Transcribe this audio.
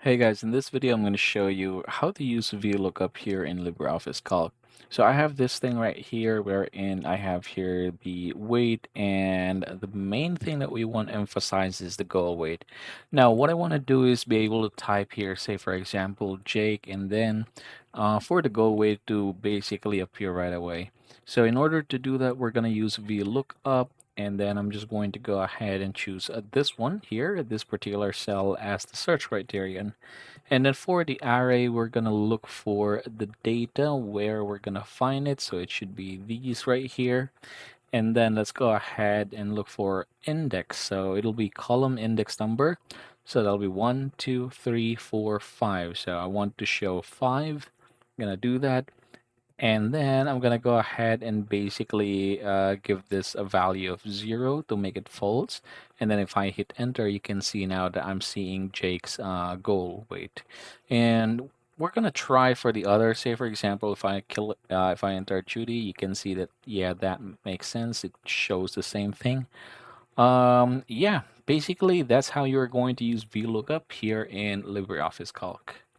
Hey guys, in this video I'm going to show you how to use Vlookup here in LibreOffice Calc. So I have this thing right here wherein I have here the weight, and the main thing that we want to emphasize is the goal weight. Now what I want to do is be able to type here, say for example Jake, and then for the goal weight to basically appear right away. So in order to do that, we're going to use Vlookup, and then I'm just going to go ahead and choose this one here, this particular cell as the search criterion. And then for the array, we're going to look for the data where we're going to find it. So it should be these right here. And then let's go ahead and look for index. So it'll be column index number. So that'll be 1, 2, 3, 4, 5. So I want to show 5. I'm going to do that. And then I'm gonna go ahead and basically give this a value of 0 to make it false. And then if I hit enter, you can see now that I'm seeing Jake's goal weight. And we're gonna try for the other. Say for example, if I enter Judy, you can see that yeah, that makes sense. It shows the same thing. Yeah, basically that's how you're going to use VLOOKUP here in LibreOffice Calc.